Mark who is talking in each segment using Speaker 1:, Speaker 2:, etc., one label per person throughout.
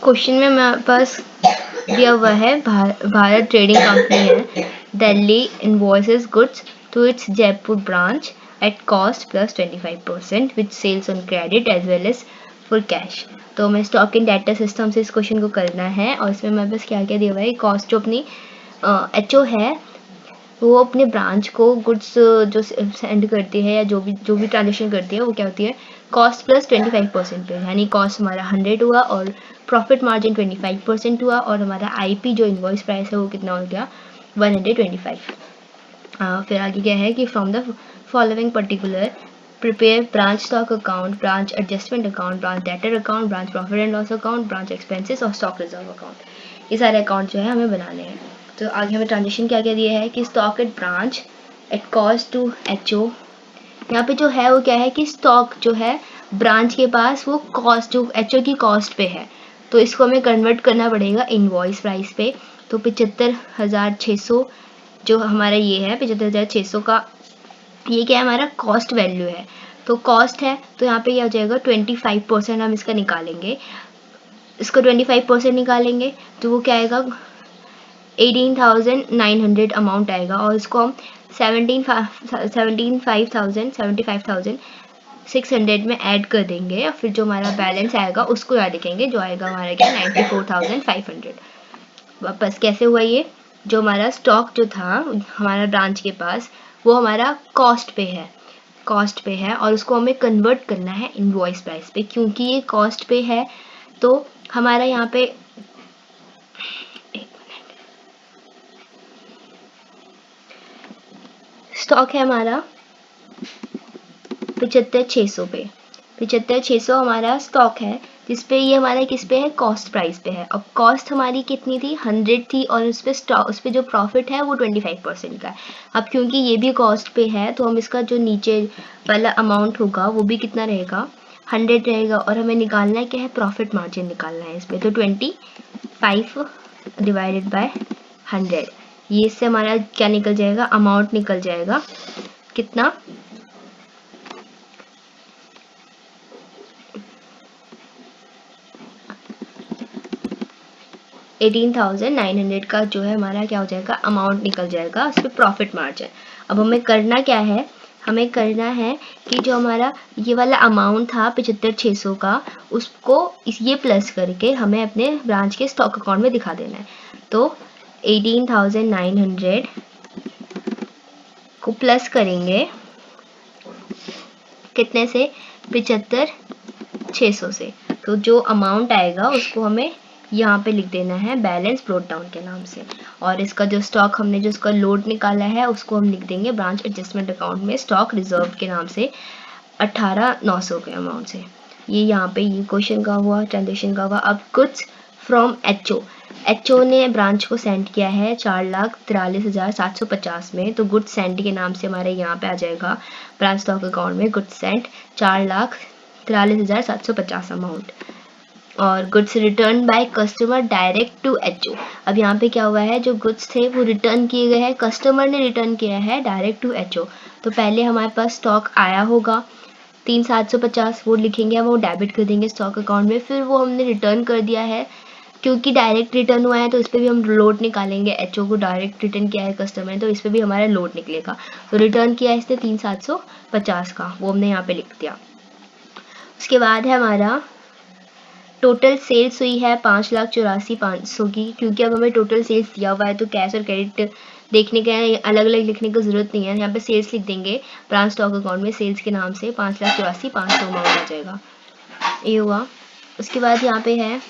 Speaker 1: Question में मेरे पास दिया हुआ है भारत ट्रेडिंग कंपनी है, Delhi invoices goods to its Jaipur branch at cost plus 25% which sales on credit as well as for cash. तो हमें स्टॉक इन डाटा सिस्टम से इस क्वेश्चन को करना है और इसमें मेरे पास क्या क्या दिया हुआ है। कॉस्ट जो अपनी एचओ है वो अपने ब्रांच को गुड्स जो सेंड करती है या जो भी ट्रांजेक्शन करती है वो क्या होती है, कॉस्ट प्लस 25% पे, यानी कॉस्ट हमारा 100 हुआ और प्रॉफिट मार्जिन 25% हुआ और हमारा आईपी जो इनवॉइस प्राइस है वो कितना हो गया 125। फिर आगे क्या है कि from the following particular prepare branch stock account, branch adjustment account, branch debtor account, branch profit and loss account, branch expenses और स्टॉक रिजर्व अकाउंट। ये सारे अकाउंट जो है हमें बनाने हैं। तो आगे हमें ट्रांजेक्शन क्या क्या दिया है कि stock at branch at cost to HO. यहाँ पे जो है वो क्या है कि स्टॉक जो है ब्रांच के पास वो कॉस्ट जो एचओ की कॉस्ट पे है, तो इसको हमें कन्वर्ट करना पड़ेगा इनवॉइस प्राइस पे। तो 75,600 जो हमारा ये है 75,600 का, ये क्या है हमारा कॉस्ट वैल्यू है। तो कॉस्ट है तो यहाँ पे क्या हो जाएगा 25% हम इसका निकालेंगे, इसको 25% निकालेंगे तो वो क्या आएगा 18,900 अमाउंट आएगा और इसको हम 75,600 में ऐड कर देंगे और फिर जो हमारा बैलेंस आएगा उसको याद रखेंगे, जो आएगा हमारा क्या 94,500। वापस कैसे हुआ ये, जो हमारा स्टॉक जो था हमारा ब्रांच के पास वो हमारा कॉस्ट पे है और उसको हमें कन्वर्ट करना है इनवॉइस प्राइस पे। क्योंकि ये कॉस्ट पे है तो हमारा यहाँ पे स्टॉक है हमारा 75,600 पे, 75,600 हमारा स्टॉक है जिसपे ये हमारा किस पे है, कॉस्ट प्राइस पे है। अब कॉस्ट हमारी कितनी थी 100 थी और उस पे जो प्रॉफिट है वो 25% का है। अब क्योंकि ये भी कॉस्ट पे है तो हम इसका जो नीचे वाला अमाउंट होगा वो भी कितना रहेगा 100 रहेगा और हमें निकालना है क्या है, प्रॉफिट मार्जिन निकालना है इस पर। तो 25 डिवाइडेड बाय 100, ये इससे हमारा क्या निकल जाएगा, अमाउंट निकल जाएगा कितना 18,900 का जो है हमारा क्या हो जाएगा, अमाउंट निकल जाएगा उस पर प्रॉफिट मार्जिन। अब हमें करना क्या है, हमें करना है कि जो हमारा ये वाला अमाउंट था 75,600 का उसको ये प्लस करके हमें अपने ब्रांच के स्टॉक अकाउंट में दिखा देना है। तो 18,900 को प्लस करेंगे कितने से, 75,600 से, तो जो अमाउंट आएगा उसको हमें यहाँ पे लिख देना है बैलेंस ब्रोट डाउन के नाम से। और इसका जो स्टॉक हमने जो इसका लोड निकाला है उसको हम लिख देंगे ब्रांच एडजस्टमेंट अकाउंट में स्टॉक रिजर्व के नाम से 18,900 के अमाउंट से। ये यहाँ पे ये क्वेश्चन का हुआ, ट्रांजेक्शन का हुआ। अब गुड्स फ्रॉम एचओ ने ब्रांच को सेंड किया है 4,43,750 में, तो गुड्स सेंड के नाम से हमारे यहाँ पे आ जाएगा ब्रांच स्टॉक अकाउंट में गुड्स सेंड 4,43,750 अमाउंट। और goods return by customer direct to HO. अब यहाँ पे क्या हुआ है, जो गुड्स थे वो रिटर्न किए गए हैं, कस्टमर ने रिटर्न किया है डायरेक्ट टू एचओ। तो पहले हमारे पास स्टॉक आया होगा 3,750, वो लिखेंगे, वो डेबिट कर देंगे स्टॉक अकाउंट में। फिर वो हमने रिटर्न कर दिया है, क्योंकि डायरेक्ट रिटर्न हुआ है तो इस पर भी हम लोड निकालेंगे, एचओ को डायरेक्ट रिटर्न किया है कस्टमर ने तो इस पर भी हमारा लोड निकलेगा। तो रिटर्न किया है इसने 3,750 का, वो हमने यहाँ पे लिख दिया। उसके बाद है हमारा टोटल सेल्स हुई है 5,84,500 की। क्योंकि अब हमें टोटल सेल्स दिया हुआ है तो कैश और क्रेडिट देखने के अलग अलग लिखने की ज़रूरत नहीं है, यहाँ पे सेल्स लिख देंगे ब्रांच स्टॉक अकाउंट में सेल्स के नाम से 5,84,500 अमाउंट आ जाएगा, ये हुआ। उसके बाद यहाँ पे है,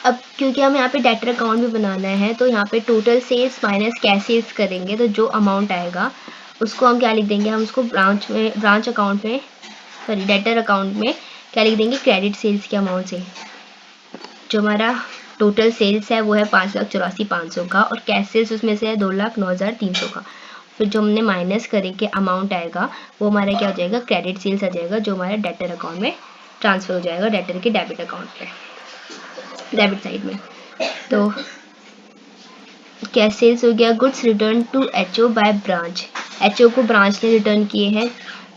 Speaker 1: अब क्योंकि हम यहाँ पे डेटर अकाउंट भी बनाना है तो यहाँ पे total sales minus cash sales करेंगे तो जो अमाउंट आएगा उसको हम क्या लिख देंगे, हम उसको ब्रांच अकाउंट में सॉरी डेटर अकाउंट में क्या लिख देंगे, क्रेडिट सेल्स के अमाउंट से। जो हमारा टोटल सेल्स है वो है 5,84,500 का और कैश सेल्स उसमें से है 2,09,300 का। फिर जो हमने माइनस करके अमाउंट आएगा वो हमारा क्या हो जाएगा, क्रेडिट सेल्स आ जाएगा, जो हमारा डेटर अकाउंट में ट्रांसफर हो जाएगा, डेटर के डेबिट अकाउंट पे, डेबिट साइड में। तो कैश सेल्स हो गया goods return to HO by branch, HO को ब्रांच ने रिटर्न किए हैं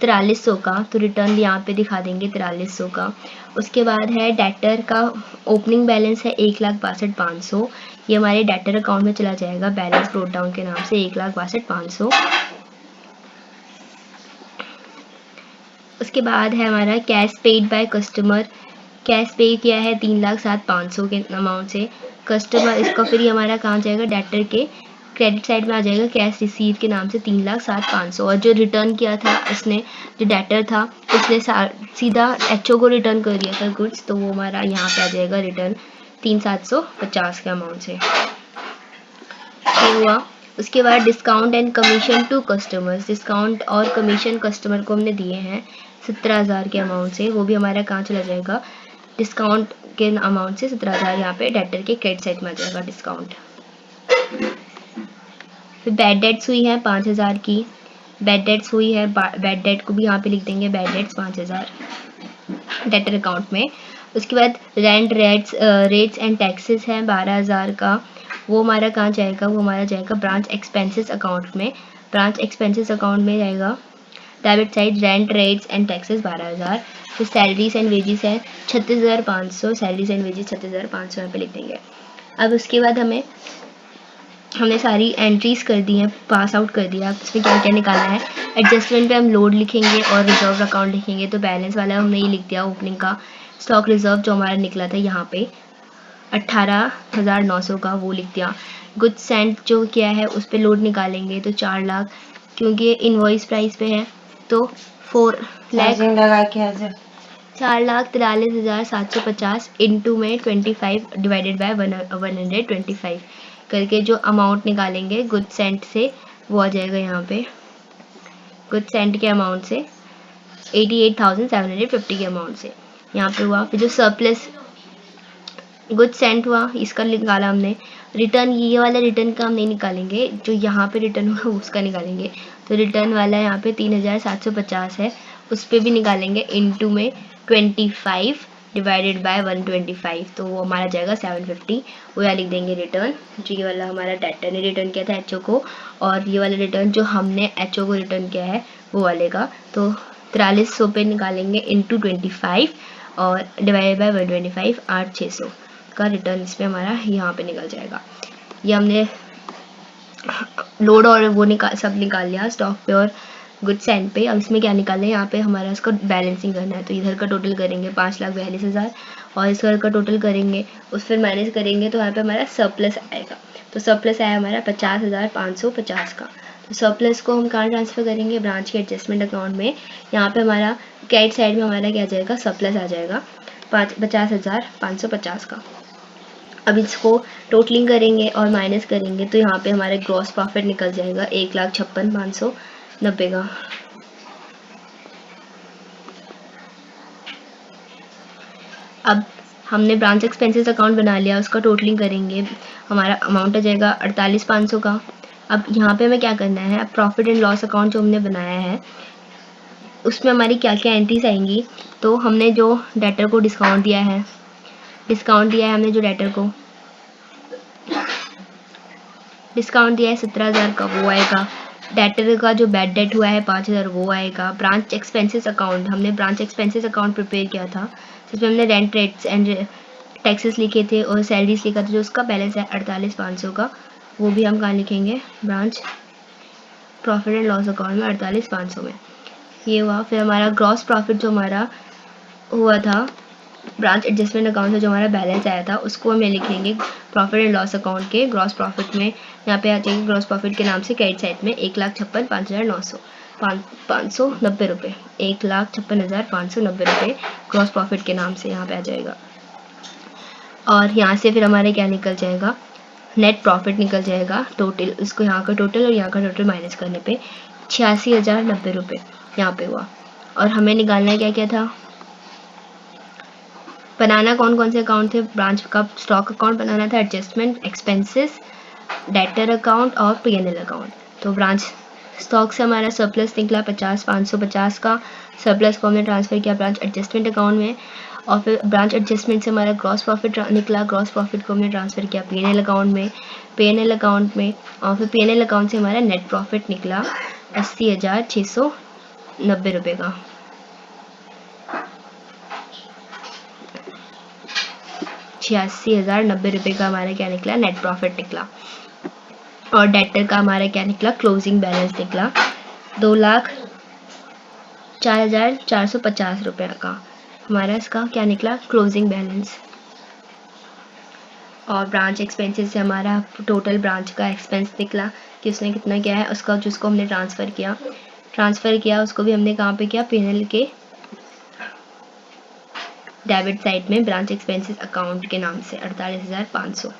Speaker 1: 4300 का, तो रिटर्न यहाँ पे दिखा देंगे 4300 का। उसके बाद है डेटर का ओपनिंग बैलेंस है 1,62,500, ये हमारे डेटर अकाउंट में चला जाएगा बैलेंस ब्रोट डाउन के नाम से 1,62,500। उसके बाद है हमारा cash paid by customer, cash पे किया है 3,07,500 के अमाउंट से कस्टमर, इसका फिर हमारा कहाँ जाएगा, डेटर के क्रेडिट साइड में आ जाएगा कैश रिसीव के नाम से 3,07,500। और जो रिटर्न किया था उसने, जो डेटर था उसने सीधा एचओ को रिटर्न कर दिया था गुड्स, तो वो हमारा यहाँ पे आ जाएगा रिटर्न 3,750 के अमाउंट से। ये हुआ। उसके बाद discount and commission to customers, discount और कमीशन कस्टमर को हमने दिए हैं 17,000 के अमाउंट से, वो भी हमारा कहाँ चला जाएगा, डिस्काउंट के अमाउंट से 17,000 यहाँ पे डेटर के क्रेडिट साइड में आ जाएगा डिस्काउंट। फिर बैड डेट्स हुई है 5,000 की, बैड डेट्स हुई है, बैड डेट को भी यहाँ पे लिख देंगे बैड डेट्स 5,000 डेटर अकाउंट में। उसके बाद रेंट रेट्स एंड टैक्सेस हैं 12,000 का, वो हमारा कहाँ जाएगा, वो हमारा जाएगा ब्रांच एक्सपेंसेस अकाउंट में, ब्रांच एक्सपेंसेस अकाउंट में जाएगा debit side rent rates and taxes 12,000। फिर सैलरीज एंड वेजेस है 36,500, सैलरीज एंड वेजेस 36,500 यहाँ पे लिख देंगे। अब उसके बाद हमने सारी एंट्रीज कर दी हैं, पास आउट कर दिया, इसमें क्या क्या निकालना है। एडजस्टमेंट पे हम लोड लिखेंगे और रिजर्व अकाउंट लिखेंगे, तो बैलेंस वाला हमने ये लिख दिया ओपनिंग का। स्टॉक रिजर्व जो हमारा निकला था यहाँ पे 18,900 का, वो लिख दिया। गुड्स सेंट जो किया है उस पर लोड निकालेंगे, तो 4 लाख, क्योंकि इनवॉइस प्राइस पे है तो 4 लाख लगा के 4,43,750 इंटू में 25 डिवाइडेड बाय 125 करके जो अमाउंट निकालेंगे गुड सेंट से, वो आ जाएगा यहाँ पे गुड सेंट के अमाउंट से 88,750 के अमाउंट से यहाँ पे हुआ। फिर जो सरप्लस गुड सेंट हुआ इसका निकाला हमने। रिटर्न, ये वाला रिटर्न का हम नहीं निकालेंगे, जो यहाँ पे रिटर्न हुआ उसका निकालेंगे। तो रिटर्न वाला यहाँ पे 3,750 है, उस पर भी निकालेंगे इंटू में 25 डिवाइडेड बाय 125, तो वो हमारा जाएगा 750, वो यहाँ लिख देंगे रिटर्न। जो ये वाला हमारा डेटर ने रिटर्न किया था एचओ को, और ये वाला रिटर्न जो हमने एचओ को रिटर्न किया है वो वाले का, तो 4300 पे निकालेंगे इंटू 25 और डिवाइडेड बाय 125, 8,600 का रिटर्न इसमें हमारा यहाँ पे निकल जाएगा। ये हमने लोड और वो सब निकाल लिया स्टॉक पे और गुड सेंट पे। अब इसमें क्या निकालना है, यहाँ पे हमारा इसका बैलेंसिंग करना है, तो इधर का टोटल करेंगे 5,42,000 और इस का टोटल करेंगे, उस फिर माइनस करेंगे तो यहाँ पे हमारा सरप्लस आएगा। तो सरप्लस आया हमारा 50,550 का। तो सरप्लस को हम कहाँ ट्रांसफ़र करेंगे, ब्रांच के एडजस्टमेंट अकाउंट में। यहाँ पे हमारा क्रेडिट साइड में हमारा क्या जाएगा, सरप्लस आ जाएगा 50,550 का। अब इसको टोटलिंग करेंगे और माइनस करेंगे तो यहाँ पे हमारे ग्रॉस प्रॉफिट निकल जाएगा 1,56,590 का। अब हमने ब्रांच एक्सपेंसेस अकाउंट बना लिया, उसका टोटलिंग करेंगे, हमारा अमाउंट आ जाएगा 48,500 का। अब यहाँ पे हमें क्या करना है, अब प्रॉफिट एंड लॉस अकाउंट जो हमने बनाया है उसमें हमारी क्या क्या एंट्रीज आएंगी। तो हमने जो डेटर को डिस्काउंट दिया है हमने जो डेटर को डिस्काउंट दिया है 17,000 का, वो आएगा। डेटर का जो बैड डेट हुआ है 5,000, वो आएगा। ब्रांच एक्सपेंसेस अकाउंट, हमने ब्रांच एक्सपेंसेस अकाउंट प्रिपेयर किया था जिसमें हमने रेंट रेट्स एंड टैक्सेस लिखे थे और सैलरीज लिखा था, जो उसका बैलेंस है 48,500 का, वो भी हम कहाँ लिखेंगे, branch profit and loss account में 48,500 में। ये हुआ। फिर हमारा ग्रॉस प्रॉफिट जो हमारा हुआ था ब्रांच एडजस्टमेंट अकाउंट से, जो हमारा बैलेंस आया था, उसको हम लिखेंगे प्रॉफिट एंड लॉस अकाउंट के ग्रॉस प्रॉफिट में। यहाँ पे आ जाएगी ग्रॉस प्रॉफिट के नाम से क्रेडिट साइड में 1,56,590 रुपये, 1,56,590 रुपये ग्रॉस प्रॉफिट के नाम से यहाँ पे आ जाएगा। और यहाँ से फिर हमारे क्या निकल जाएगा, नेट प्रॉफिट निकल जाएगा टोटल, इसको यहाँ का टोटल और यहाँ का टोटल माइनस करने पे 86,090 रुपये यहाँ पे हुआ। और हमें निकालना क्या क्या था, बनाना कौन कौन से अकाउंट थे, ब्रांच का स्टॉक अकाउंट बनाना था, एडजस्टमेंट, एक्सपेंसेस, डेटर अकाउंट और पीएनएल अकाउंट। तो ब्रांच स्टॉक से हमारा सरप्लस निकला 50,550 का, सरप्लस को हमने ट्रांसफ़र किया ब्रांच एडजस्टमेंट अकाउंट में। और फिर ब्रांच एडजस्टमेंट से हमारा ग्रॉस प्रॉफिट निकला, ग्रॉस प्रॉफिट को हमने ट्रांसफ़र किया पीएनएल अकाउंट में, पीएनएल अकाउंट में। और फिर पीएनएल अकाउंट से हमारा नेट प्रॉफिट निकला 80,600 ₹90 का। 86,090 का हमारा क्या निकला, नेट प्रॉफिट निकला। और डेटर का हमारा क्या निकला, क्लोजिंग बैलेंस निकला 2,04,450 रुपये का हमारा इसका क्या निकला, क्लोजिंग बैलेंस। और ब्रांच एक्सपेंसेस से हमारा टोटल ब्रांच का एक्सपेंस निकला कि उसने कितना किया है, उसका जिसको हमने ट्रांसफ़र किया उसको भी हमने कहाँ पे किया, P&L के डेबिट साइड में ब्रांच एक्सपेंसेस अकाउंट के नाम से 48,500।